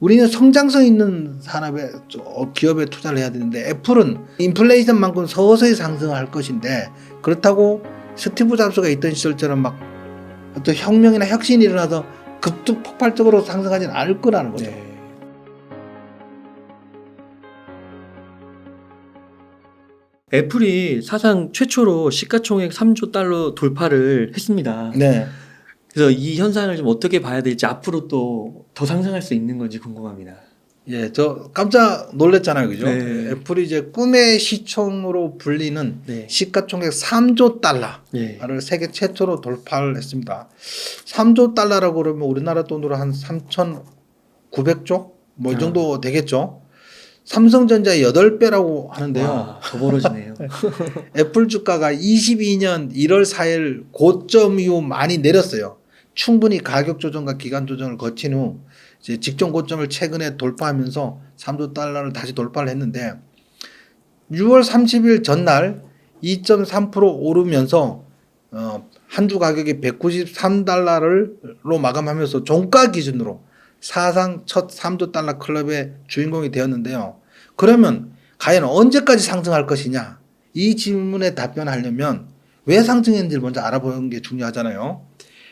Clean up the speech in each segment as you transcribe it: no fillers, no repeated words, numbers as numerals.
우리는 성장성 있는 산업에 기업에 투자를 해야 되는데 애플은 인플레이션만큼 서서히 상승할 것인데 그렇다고 스티브 잡스가 있던 시절처럼 막 어떤 혁명이나 혁신이 일어나서 급등 폭발적으로 상승하지는 않을 거라는 거죠. 네. 애플이 사상 최초로 시가총액 3조 달러 돌파를 했습니다. 네. 그래서 이 현상을 좀 어떻게 봐야 될지 앞으로 또 더 상승할 수 있는 건지 궁금합니다. 예, 저 깜짝 놀랐잖아요, 그죠? 네. 애플이 이제 꿈의 시총으로 불리는 네. 시가총액 3조 달러를 네. 세계 최초로 돌파를 했습니다. 3조 달러라고 그러면 우리나라 돈으로 한 3,900조? 뭐 이 정도 되겠죠? 삼성전자 8배라고 하는데요. 와, 더 벌어지네요. 애플 주가가 22년 1월 4일 고점 이후 많이 내렸어요. 충분히 가격 조정과 기간 조정을 거친 후 이제 직전 고점을 최근에 돌파하면서 3조 달러를 다시 돌파를 했는데 6월 30일 전날 2.3% 오르면서 한 주 가격이 193달러로 마감하면서 종가 기준으로 사상 첫 3조 달러 클럽의 주인공이 되었는데요. 그러면 과연 언제까지 상승할 것이냐? 이 질문에 답변하려면 왜 상승했는지를 먼저 알아보는 게 중요하잖아요.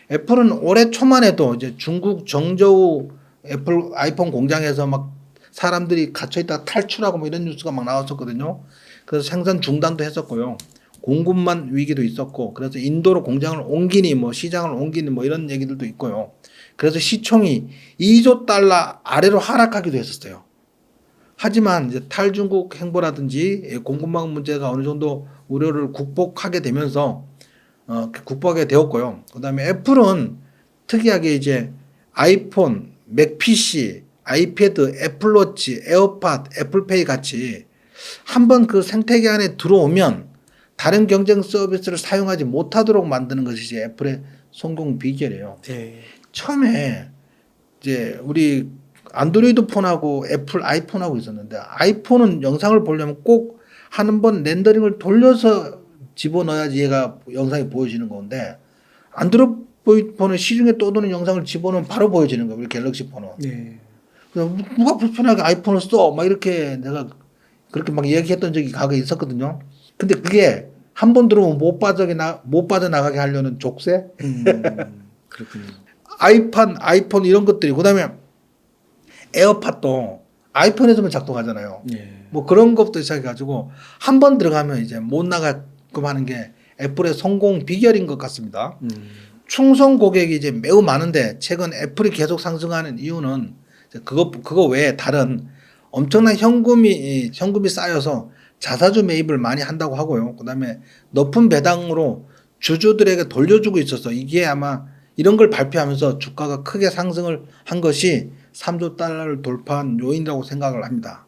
애플은 올해 초만 해도 이제 중국 정저우 애플 아이폰 공장에서 막 사람들이 갇혀있다가 탈출하고 뭐 이런 뉴스가 막 나왔었거든요. 그래서 생산 중단도 했었고요. 공급망 위기도 있었고, 그래서 인도로 공장을 옮기니 뭐 시장을 옮기니 뭐 이런 얘기들도 있고요. 그래서 시총이 2조 달러 아래로 하락하기도 했었어요. 하지만 이제 탈중국 행보라든지 공급망 문제가 어느 정도 우려를 극복하게 되면서 극복하게 되었고요. 그다음에 애플은 특이하게 이제 아이폰, 맥 PC, 아이패드, 애플워치, 에어팟, 애플페이 같이 한번 그 생태계 안에 들어오면 다른 경쟁 서비스를 사용하지 못하도록 만드는 것이 이제 애플의 성공 비결이에요. 네. 처음에 이제 우리 안드로이드 폰하고 애플 아이폰하고 있었는데 아이폰은 영상을 보려면 꼭 한 번 렌더링을 돌려서 집어넣어야지 얘가 영상이 보여지는 건데 안드로이드 폰은 시중에 떠도는 영상을 집어넣으면 바로 보여지는 거예요. 우리 갤럭시 폰은. 네. 그래서 누가 불편하게 아이폰을 써? 막 이렇게 내가 그렇게 막 이야기했던 적이 과거에 있었거든요. 근데 그게 한 번 들어오면 못 빠져나가게 하려는 족쇄? 그렇군요. 아이폰 이런 것들이 그다음에 에어팟도 아이폰에서만 작동하잖아요. 네. 뭐 그런 것부터 시작해가지고 한 번 들어가면 이제 못 나가끔 하는 게 애플의 성공 비결인 것 같습니다. 충성 고객이 이제 매우 많은데 최근 애플이 계속 상승하는 이유는 그거 외에 다른 엄청난 현금이 쌓여서 자사주 매입을 많이 한다고 하고요. 그다음에 높은 배당으로 주주들에게 돌려주고 있어서 이게 아마 이런 걸 발표하면서 주가가 크게 상승을 한 것이 3조 달러를 돌파한 요인이라고 생각을 합니다.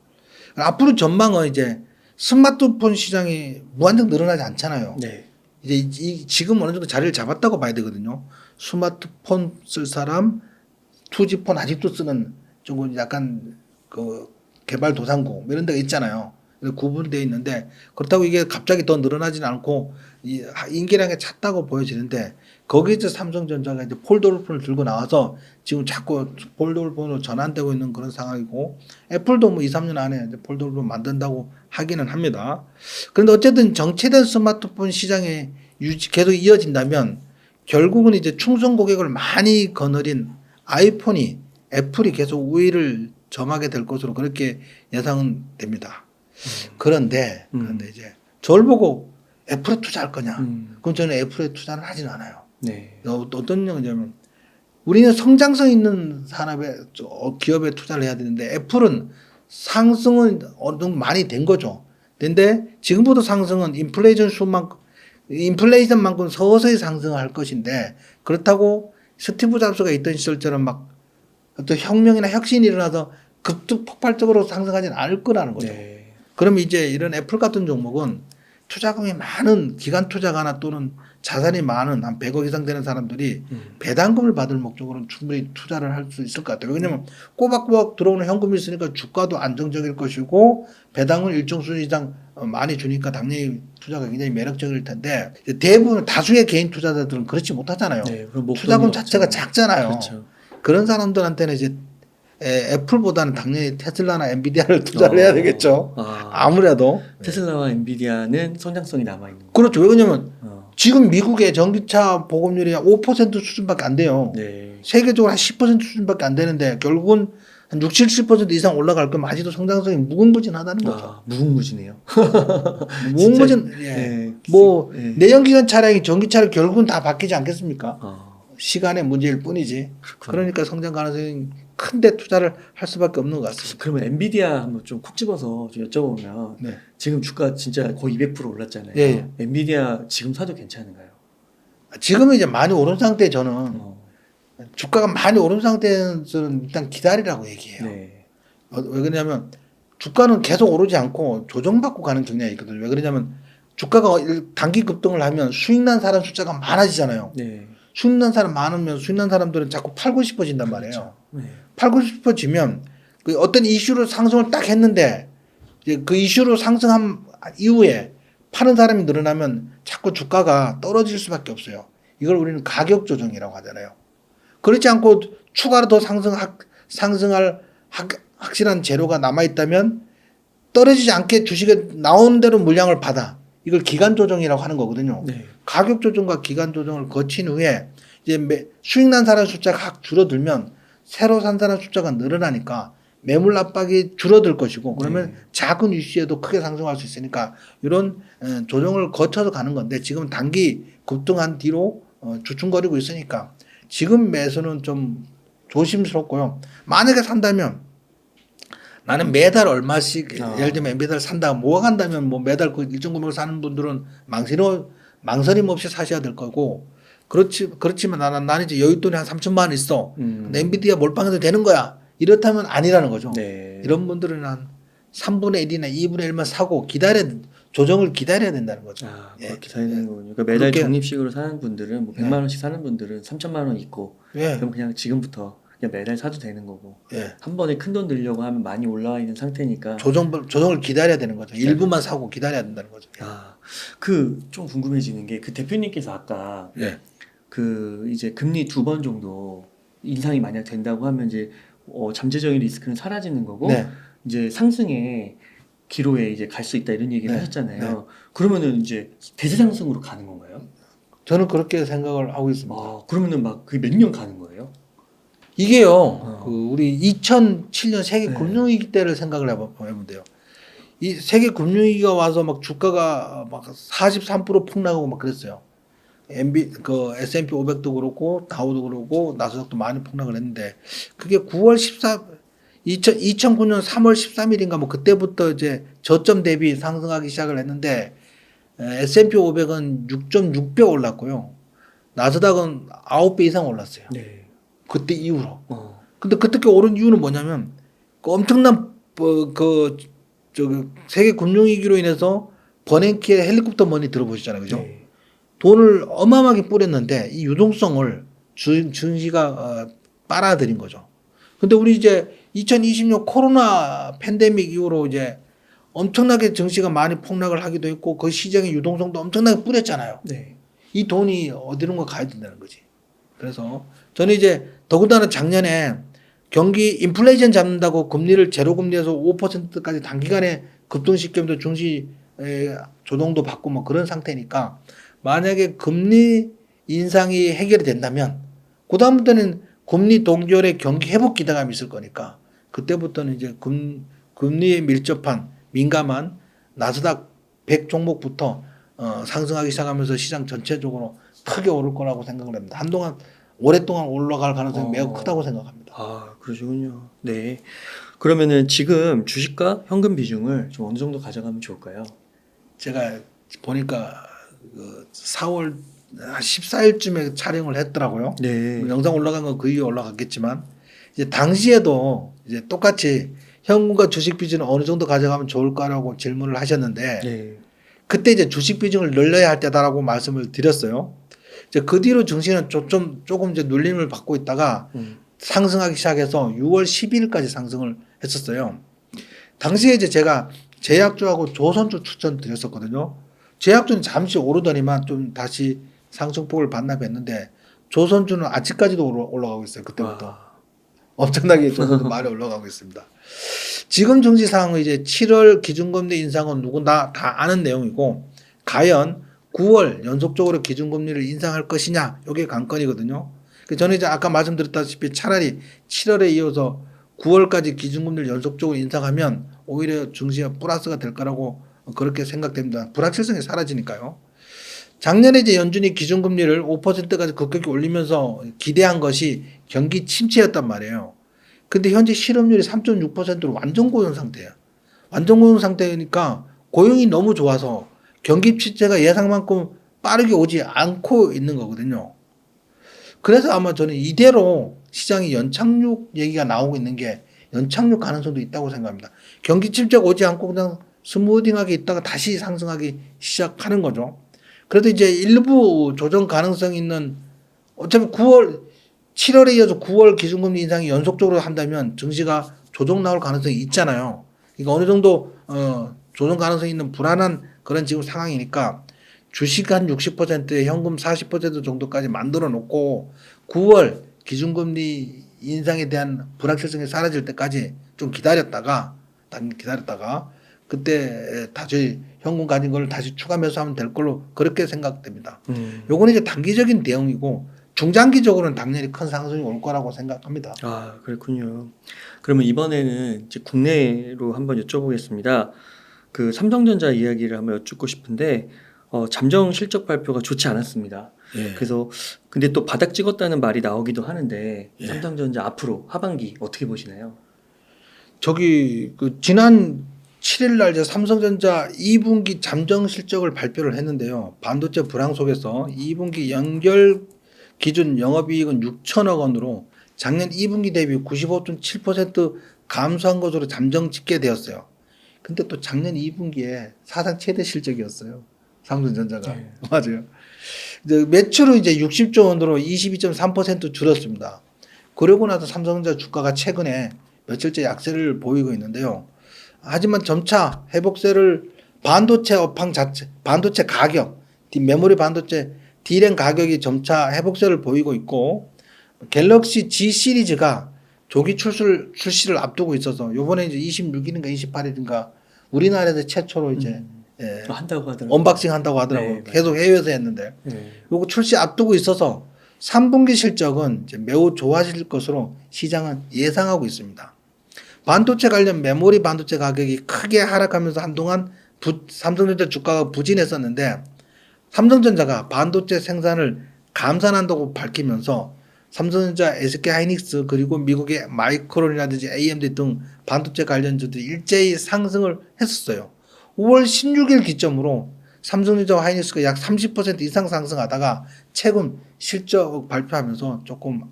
앞으로 전망은 이제 스마트폰 시장이 무한정 늘어나지 않잖아요. 네. 이제 지금 어느 정도 자리를 잡았다고 봐야 되거든요. 스마트폰 쓸 사람, 투지폰 아직도 쓰는 조금 약간 그 개발도상국 뭐 이런 데가 있잖아요. 구분되어 있는데 그렇다고 이게 갑자기 더 늘어나지는 않고 인기량이 찼다고 보여지는데 거기에서 삼성전자가 이제 폴더블폰을 들고 나와서 지금 자꾸 폴더블폰으로 전환되고 있는 그런 상황이고 애플도 뭐 2, 3년 안에 이제 폴더블폰 만든다고 하기는 합니다. 그런데 어쨌든 정체된 스마트폰 시장에 계속 이어진다면 결국은 이제 충성 고객을 많이 거느린 아이폰이 애플이 계속 우위를 점하게 될 것으로 그렇게 예상은 됩니다. 그런데 이제 저를 보고 애플에 투자할 거냐? 그럼 저는 애플에 투자는 하지는 않아요. 네. 어떤 영역이냐면 우리는 성장성 있는 산업에 기업에 투자를 해야 되는데 애플은 상승은 어느 정도 많이 된 거죠. 근데 지금부터 상승은 인플레이션만큼 서서히 상승할 것인데 그렇다고 스티브 잡스가 있던 시절처럼 막 어떤 혁명이나 혁신이 일어나서 급등 폭발적으로 상승하지는 않을 거라는 거죠. 네. 그럼 이제 이런 애플 같은 종목은 투자금이 많은 기관 투자가나 또는 자산이 많은 한 100억 이상 되는 사람들이 배당금을 받을 목적으로는 충분히 투자를 할 수 있을 것 같아요. 왜냐하면 꼬박꼬박 들어오는 현금이 있으니까 주가도 안정적일 것이고 배당을 일정 수준 이상 많이 주니까 당연히 투자가 굉장히 매력적일 텐데 대부분 다수의 개인 투자자들은 그렇지 못하잖아요. 네. 투자금 자체가 작잖아요. 그렇죠. 그런 사람들한테는 이제 애플보다는 당연히 테슬라나 엔비디아를 투자를 해야 되겠죠. 아, 아무래도. 테슬라와 엔비디아는 성장성이 남아 있는 거. 그렇죠. 왜 그러냐면 어. 지금 미국의 전기차 보급률이 5% 수준밖에 안 돼요. 네. 세계적으로 한 10% 수준밖에 안 되는데 결국은 한 60, 70% 이상 올라갈 거면 아직도 성장성이 무궁무진하다는 거죠. 아, 무궁무진해요. 무궁무진. 예. 네. 뭐 네. 내연기관 차량이 전기차를 결국은 다 바뀌지 않겠습니까? 어, 시간의 문제일 뿐이지. 그렇군요. 그러니까 성장 가능성이 큰데 투자를 할 수밖에 없는 것 같습니다. 그러면 엔비디아 한번 좀 콕 집어서 좀 여쭤보면 네. 지금 주가 진짜 거의 200% 올랐잖아요. 예, 예. 엔비디아 지금 사도 괜찮은가요? 지금은 이제 많이 오른 상태 저는 어, 주가가 많이 오른 상태에서는 일단 기다리라고 얘기해요. 네. 왜 그러냐면 주가는 계속 오르지 않고 조정받고 가는 경향이 있거든요. 왜 그러냐면 주가가 단기 급등을 하면 수익 난 사람 숫자가 많아지잖아요. 네. 수익 난 사람 많으면 수익 난 사람들은 자꾸 팔고 싶어진단 말이에요. 그렇죠. 네. 팔고 싶어지면 그 어떤 이슈로 상승을 딱 했는데 이제 그 이슈로 상승한 이후에 파는 사람이 늘어나면 자꾸 주가가 떨어질 수밖에 없어요. 이걸 우리는 가격 조정이라고 하잖아요. 그렇지 않고 추가로 더 상승할 확실한 재료가 남아 있다면 떨어지지 않게 주식에 나온 대로 물량을 받아. 이걸 기간 조정이라고 하는 거거든요. 네. 가격 조정과 기간 조정을 거친 후에 이제 수익 난 사람 숫자가 확 줄어들면 새로 산 사람 숫자가 늘어나니까 매물 압박이 줄어들 것이고 그러면 작은 이슈에도 크게 상승할 수 있으니까 이런 조정을 거쳐서 가는 건데 지금 단기 급등한 뒤로 주춤거리고 있으니까 지금 매수는 좀 조심스럽고요. 만약에 산다면 나는 매달 얼마씩 예를 들면 매달 산다 모아간다면 뭐 매달 그 일정 금액을 사는 분들은 망설임 없이 사셔야 될 거고 그렇지만 나는 이제 여윳돈이 한 3천만 원 있어. 근데 엔비디아 몰빵해도 되는 거야. 이렇다면 아니라는 거죠. 네. 이런 분들은 한 3분의 1이나 2분의 1만 사고 조정을 기다려야 된다는 거죠. 아, 예. 그렇게 사야 되는 거군요. 그러니까 매달 그렇게- 적립식으로 사는 분들은 뭐 100만 원씩 사는 분들은 3천만 원 있고 예. 그럼 그냥 지금부터 그냥 매달 사도 되는 거고 예. 한 번에 큰 돈 들려고 하면 많이 올라와 있는 상태니까 조정을 기다려야 되는 거죠. 일부만 사고 기다려야 된다는 거죠. 아, 그 좀 궁금해지는 게 그 대표님께서 아까 예. 그 이제 금리 2번 정도 인상이 만약 된다고 하면 이제 잠재적인 리스크는 사라지는 거고 네. 이제 상승의 기로에 이제 갈 수 있다 이런 얘기를 네. 하셨잖아요. 그러면은 이제 대세 상승으로 가는 건가요? 저는 그렇게 생각을 하고 있습니다. 아, 그러면은 막 그게 몇 년 가는 거예요? 이게요, 그 우리 2007년 세계 네. 금융위기 때를 생각을 해보면 돼요. 이 세계 금융위기가 와서 막 주가가 막 43% 폭락하고 막 그랬어요. 그 S&P 500도 그렇고 다우도 그렇고 나스닥도 많이 폭락을 했는데 그게 2009년 3월 13일인가 뭐 그때부터 이제 저점 대비 상승하기 시작을 했는데 S&P 500은 6.6배 올랐고요. 나스닥은 9배 이상 올랐어요. 네. 그때 이후로. 어. 근데 그때 오른 이유는 뭐냐면 그 엄청난 세계 금융위기로 인해서 버냉키의 헬리콥터 머니 들어보셨잖아요, 그죠? 네. 돈을 어마어마하게 뿌렸는데 이 유동성을 증시가 빨아들인 거죠. 근데 우리 이제 2020년 코로나 팬데믹 이후로 이제 엄청나게 증시가 많이 폭락을 하기도 했고 그 시장의 유동성도 엄청나게 뿌렸잖아요. 네. 이 돈이 어디론가 가야 된다는 거지. 그래서 저는 이제 더군다나 작년에 경기 인플레이션 잡는다고 금리를 제로 금리에서 5%까지 단기간에 급등시키면서 증시 조정도 받고 뭐 그런 상태니까 만약에 금리 인상이 해결이 된다면 그다음부터는 금리 동결의 경기 회복 기대감이 있을 거니까 그때부터는 이제 금리에 밀접한 민감한 나스닥 100 종목부터 상승하기 시작하면서 시장 전체적으로 크게 오를 거라고 생각을 합니다. 한동안 오랫동안 올라갈 가능성이 매우 크다고 생각합니다. 아, 그러시군요. 네. 그러면은 지금 주식과 현금 비중을 좀 어느 정도 가져가면 좋을까요? 제가 보니까 그 4월 14일쯤에 촬영을 했더라고요. 네. 영상 올라간 건 그 이후에 올라갔겠지만 이제 당시에도 이제 똑같이 현금과 주식 비중을 어느 정도 가져가면 좋을까라고 질문을 하셨는데 네. 그때 이제 주식 비중을 늘려야 할 때다라고 말씀을 드렸어요. 이제 그 뒤로 증시는 조금 이제 눌림을 받고 있다가 상승하기 시작해서 6월 12일까지 상승을 했었어요. 당시에 이제 제가 제약주하고 조선주 추천드렸었거든요. 제약주는 잠시 오르더니만 좀 다시 상승폭을 반납했는데 조선주는 아직까지도 올라가고 있어요. 그때부터. 엄청나게 조선도 많이 올라가고 있습니다. 지금 정치 상황은 이제 7월 기준금리 인상은 누구나 다 아는 내용이고 과연 9월 연속적으로 기준금리를 인상할 것이냐 이게 관건이거든요. 저는 이제 아까 말씀드렸다시피 차라리 7월에 이어서 9월까지 기준금리를 연속적으로 인상하면 오히려 증시에 플러스가 될 거라고 그렇게 생각됩니다. 불확실성이 사라지니까요. 작년에 이제 연준이 기준금리를 5%까지 급격히 올리면서 기대한 것이 경기 침체였단 말이에요. 근데 현재 실업률이 3.6%로 완전 고용 상태예요. 완전 고용 상태니까 고용이 너무 좋아서 경기 침체가 예상만큼 빠르게 오지 않고 있는 거거든요. 그래서 아마 저는 이대로 시장이 연착륙 얘기가 나오고 있는 게 연착륙 가능성도 있다고 생각합니다. 경기 침체가 오지 않고 그냥 스무딩하게 있다가 다시 상승하기 시작하는 거죠. 그래도 이제 일부 조정 가능성이 있는 어차피 7월에 이어서 9월 기준금리 인상이 연속적으로 한다면 증시가 조정 나올 가능성이 있잖아요. 그러니까 어느 정도 조정 가능성이 있는 불안한 그런 지금 상황이니까 주식 한 60%에 현금 40% 정도까지 만들어 놓고 9월 기준금리 인상에 대한 불확실성이 사라질 때까지 좀 기다렸다가 그때 다시 현금 가진 걸 다시 추가 매수하면 될 걸로 그렇게 생각됩니다. 요거는 이제 단기적인 대응이고 중장기적으로는 당연히 큰 상승이 올 거라고 생각합니다. 아, 그렇군요. 그러면 이번에는 이제 국내로 한번 여쭤보겠습니다. 그 삼성전자 이야기를 한번 여쭙고 싶은데 잠정 실적 발표가 좋지 않았습니다. 예. 그래서 근데 또 바닥 찍었다는 말이 나오기도 하는데 예. 삼성전자 앞으로 하반기 어떻게 보시나요? 저기 그 지난 7일 날 이제 삼성전자 2분기 잠정 실적을 발표를 했는데요. 반도체 불황 속에서 2분기 연결 기준 영업이익은 6천억 원으로 작년 2분기 대비 95.7% 감소한 것으로 잠정 집계되었어요. 근데 또 작년 2분기에 사상 최대 실적이었어요. 삼성전자가. 네. 맞아요. 이제 매출은 이제 60조 원으로 22.3% 줄었습니다. 그러고 나서 삼성전자 주가가 최근에 며칠째 약세를 보이고 있는데요. 하지만 점차 회복세를 반도체 업황 자체, 반도체 가격, 메모리 반도체 D램 가격이 점차 회복세를 보이고 있고 갤럭시 G 시리즈가 조기 출시를 앞두고 있어서 요번에 이제 26일인가 28일인가 우리나라에서 최초로 이제 한다고 하더라고요. 언박싱 한다고 하더라고요. 네, 계속 해외에서 했는데 네. 요거 출시 앞두고 있어서 3분기 실적은 이제 매우 좋아질 것으로 시장은 예상하고 있습니다. 반도체 관련 메모리 반도체 가격이 크게 하락하면서 한동안 삼성전자 주가가 부진했었는데 삼성전자가 반도체 생산을 감산한다고 밝히면서 삼성전자, SK하이닉스 그리고 미국의 마이크론이라든지 AMD 등 반도체 관련주들이 일제히 상승을 했었어요. 5월 16일 기점으로 삼성전자와 하이닉스가 약 30% 이상 상승하다가 최근 실적 발표하면서 조금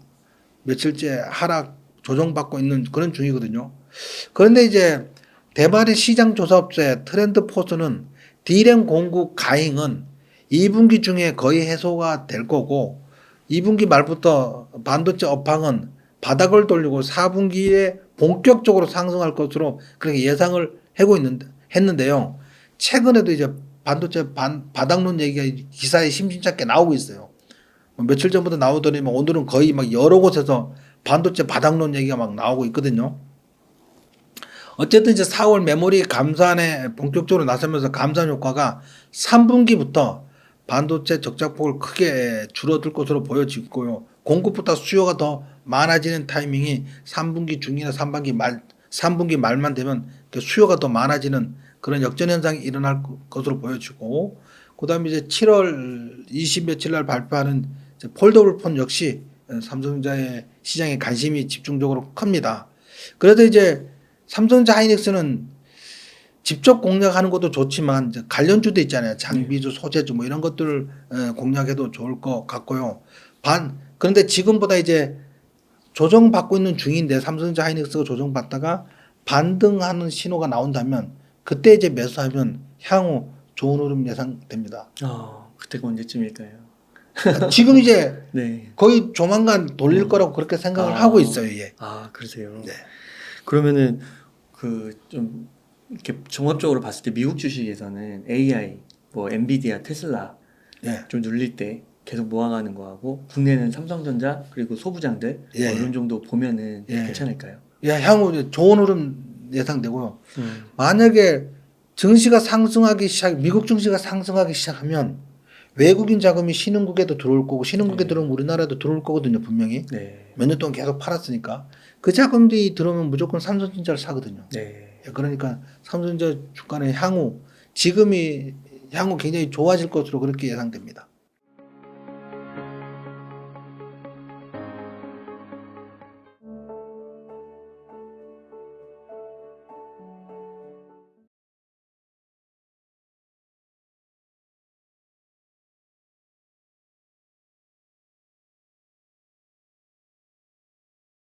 며칠째 하락 조정받고 있는 그런 중이거든요. 그런데 이제 대발의 시장 조사업체 트렌드포스는 D램 공급 가잉은 2분기 중에 거의 해소가 될 거고 2분기 말부터 반도체 업황은 바닥을 돌리고 4분기에 본격적으로 상승할 것으로 그렇게 예상을 했는데요. 최근에도 이제 반도체 바닥론 얘기가 기사에 심심찮게 나오고 있어요. 며칠 전부터 나오더니 오늘은 거의 막 여러 곳에서 반도체 바닥론 얘기가 막 나오고 있거든요. 어쨌든 이제 4월 메모리 감산에 본격적으로 나서면서 감산 효과가 3분기부터 반도체 적자폭을 크게 줄어들 것으로 보여지고요. 공급보다 수요가 더 많아지는 타이밍이 3분기 중이나 3분기 말만 되면 수요가 더 많아지는 그런 역전 현상이 일어날 것으로 보여지고, 그다음에 이제 7월 20 며칠 날 발표하는 폴더블 폰 역시 삼성전자의 시장에 관심이 집중적으로 큽니다. 그래도 이제 삼성전자 하이닉스는 직접 공략하는 것도 좋지만 이제 관련주도 있잖아요. 장비주, 소재주 뭐 이런 것들을 공략해도 좋을 것 같고요. 그런데 지금보다 이제 조정받고 있는 중인데 삼성전자 하이닉스가 조정받다가 반등하는 신호가 나온다면 그때 이제 매수하면 향후 좋은 흐름 예상됩니다. 그때가 언제쯤일까요? 지금 이제 네. 거의 조만간 돌릴 거라고 그렇게 생각을 하고 있어요. 예. 그러세요. 네. 그러면은 그 좀 이렇게 종합적으로 봤을 때 미국 주식에서는 AI, 뭐 엔비디아, 테슬라 예. 좀 눌릴 때 계속 모아가는 거하고 국내는 삼성전자 그리고 소부장들 예. 이런 정도 보면은 예. 괜찮을까요? 야, 향후 좋은 흐름 예상되고요. 만약에 증시가 상승하기 시작, 미국 증시가 상승하기 시작하면 외국인 자금이 신흥국에도 들어올 거고 신흥국에 네. 들어오면 우리나라도 들어올 거거든요, 분명히. 네. 몇 년 동안 계속 팔았으니까. 그 자금들이 들어오면 무조건 삼성전자를 사거든요. 네. 그러니까 삼성전자 주가는 향후 지금이 향후 굉장히 좋아질 것으로 그렇게 예상됩니다.